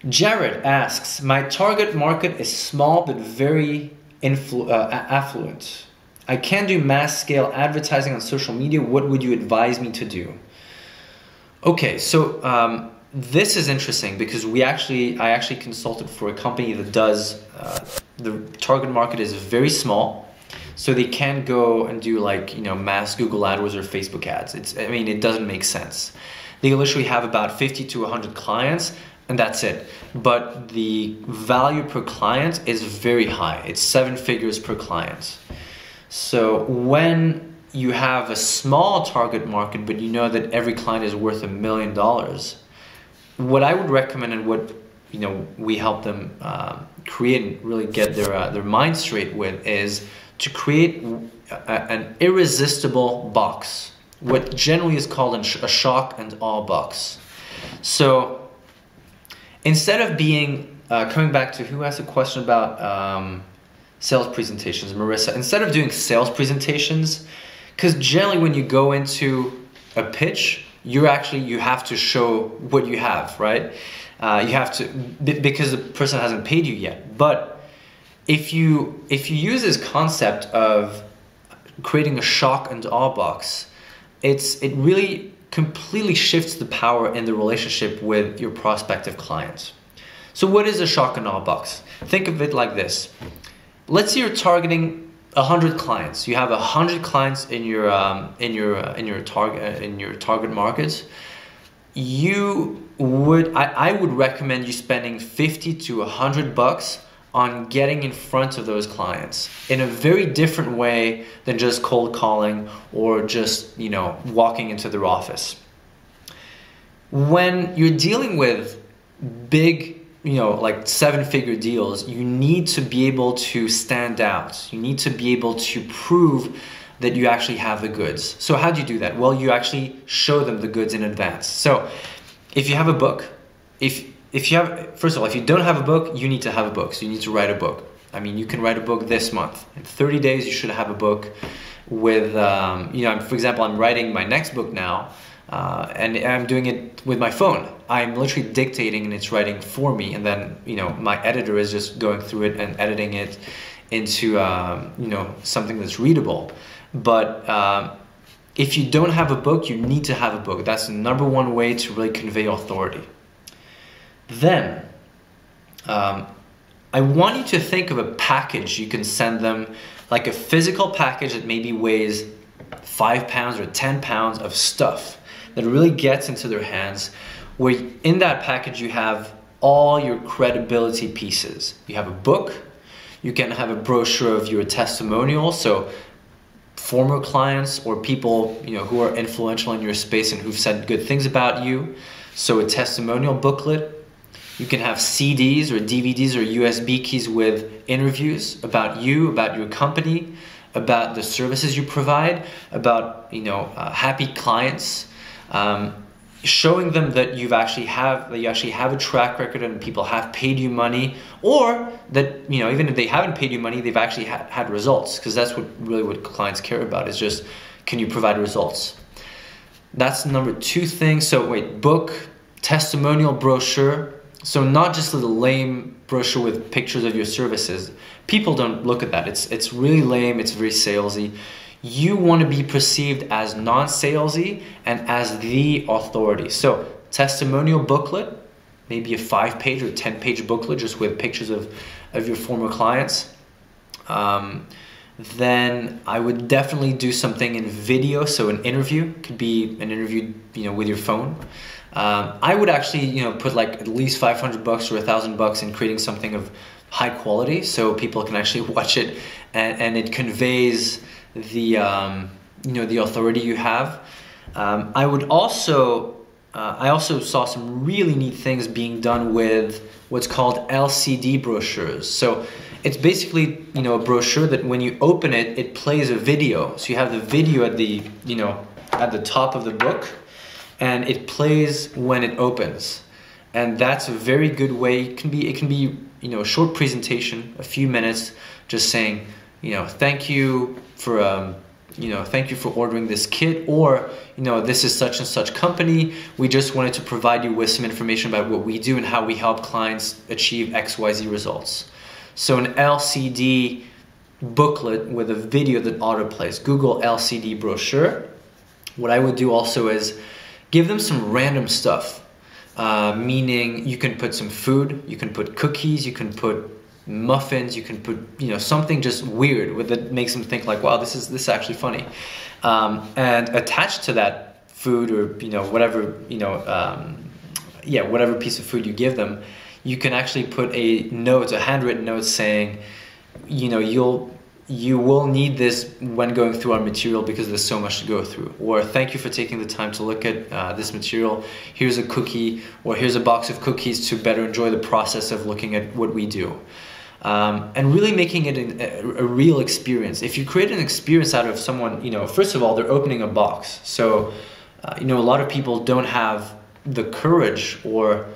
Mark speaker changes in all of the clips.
Speaker 1: Jared asks, my target market is small but very affluent. I can do mass scale advertising on social media. What would you advise me to do? Okay, so this is interesting because I actually consulted for a company that does, the target market is very small. So they can't go and do like, mass Google AdWords or Facebook ads. It doesn't make sense. They literally have about 50 to 100 clients and that's it. But the value per client is very high. It's 7 figures per client. So when you have a small target market, but you know that every client is worth $1 million, what I would recommend and what we help them create and really get their mind straight with is to create an irresistible box, what generally is called a shock and awe box. So instead of being, coming back to who asked a question about sales presentations, Marissa, instead of doing sales presentations, because generally when you go into a pitch, you have to show what you have, right? You have to, because the person hasn't paid you yet. But if you use this concept of creating a shock and awe box, it really completely shifts the power in the relationship with your prospective clients. So what is a shock and awe box? Think of it like this. Let's say you're targeting 100 clients. You have 100 clients in your target market. I would recommend you spending 50 to $100 on getting in front of those clients in a very different way than just cold calling or just walking into their office. When you're dealing with big like 7-figure deals, you need to be able to stand out. You need to be able to prove that you actually have the goods. So how do you do that? Well, you actually show them the goods in advance. So if you have a book, first of all, if you don't have a book, you need to have a book. So you need to write a book. You can write a book this month. In 30 days, you should have a book with, for example, I'm writing my next book now. And I'm doing it with my phone. I'm literally dictating and it's writing for me, and then my editor is just going through it and editing it into something that's readable. But if you don't have a book, you need to have a book. That's the #1 way to really convey authority. Then I want you to think of a package you can send them, like a physical package that maybe weighs 5 pounds or 10 pounds of stuff that really gets into their hands, where in that package you have all your credibility pieces. You have a book, you can have a brochure of your testimonial, so former clients or people who are influential in your space and who've said good things about you, so a testimonial booklet. You can have CDs or DVDs or USB keys with interviews about you, about your company, about the services you provide, about happy clients. Showing them that you actually have a track record and people have paid you money, or that even if they haven't paid you money, they've actually had results, because that's what clients care about, is just, can you provide results? That's #2 thing. So book, testimonial brochure. So not just a lame brochure with pictures of your services. People don't look at that. It's really lame. It's very salesy. You want to be perceived as non-salesy and as the authority. So testimonial booklet, maybe a 5-page or 10-page booklet just with pictures of your former clients. Then I would definitely do something in video. So an interview could be an interview, with your phone. I would actually, put like at least $500 or $1,000 in creating something of high quality, so people can actually watch it and it conveys the authority you have. I also saw some really neat things being done with what's called LCD brochures. So it's basically a brochure that when you open it, it plays a video. So you have the video at the top of the book, and it plays when it opens. And that's a very good way. It can be a short presentation, a few minutes, just saying, thank you for thank you for ordering this kit, or, this is such and such company. We just wanted to provide you with some information about what we do and how we help clients achieve XYZ results. So an LCD booklet with a video that autoplays, Google LCD brochure. What I would do also is give them some random stuff, meaning you can put some food, you can put cookies, you can put muffins, you can put something just weird that makes them think like, wow, this is actually funny, and attached to that food, or whatever whatever piece of food you give them, you can actually put a handwritten note saying, you will need this when going through our material because there's so much to go through, or thank you for taking the time to look at this material. Here's a cookie, or here's a box of cookies to better enjoy the process of looking at what we do. And really making it a real experience. If you create an experience out of someone, first of all, they're opening a box. So, a lot of people don't have the courage or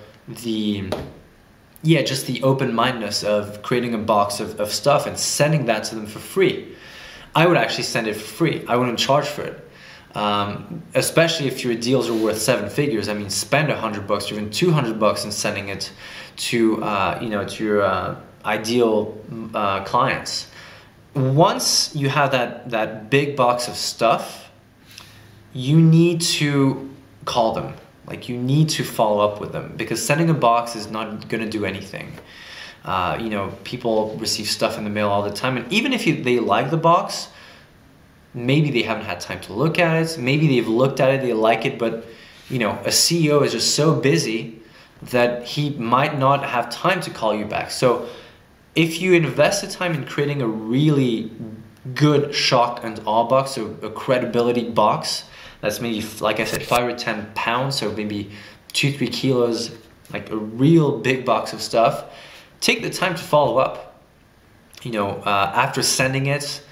Speaker 1: just the open-mindedness of creating a box of stuff and sending that to them for free. I would actually send it for free. I wouldn't charge for it. Especially if your deals are worth 7 figures. I mean, spend $100 or even $200 in sending it to, to your ideal clients. Once you have that big box of stuff, you need to call them. Like, you need to follow up with them, because sending a box is not going to do anything. People receive stuff in the mail all the time, and even if they like the box, maybe they haven't had time to look at it. Maybe they've looked at it, they like it, but a CEO is just so busy that he might not have time to call you back. So if you invest the time in creating a really good shock and awe box, or a credibility box, that's maybe, like I said, 5 or 10 pounds, so maybe 2-3 kilos, like a real big box of stuff, take the time to follow up. After sending it,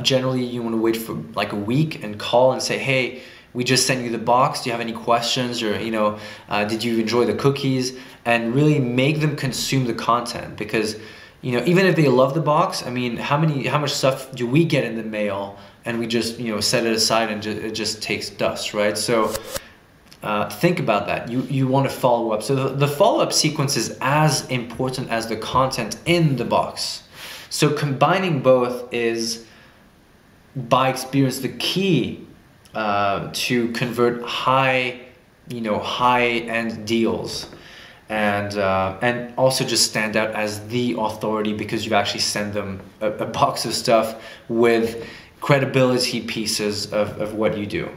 Speaker 1: generally you want to wait for like a week and call and say, hey, we just sent you the box. Do you have any questions? Or, did you enjoy the cookies? And really make them consume the content, because, even if they love the box, I mean, how much stuff do we get in the mail and we just, set it aside and it just takes dust, right? So think about that. You want to follow up. So the follow-up sequence is as important as the content in the box. So combining both is, by experience, the key to convert high-end deals, and also just stand out as the authority, because you actually send them a box of stuff with credibility pieces of what you do.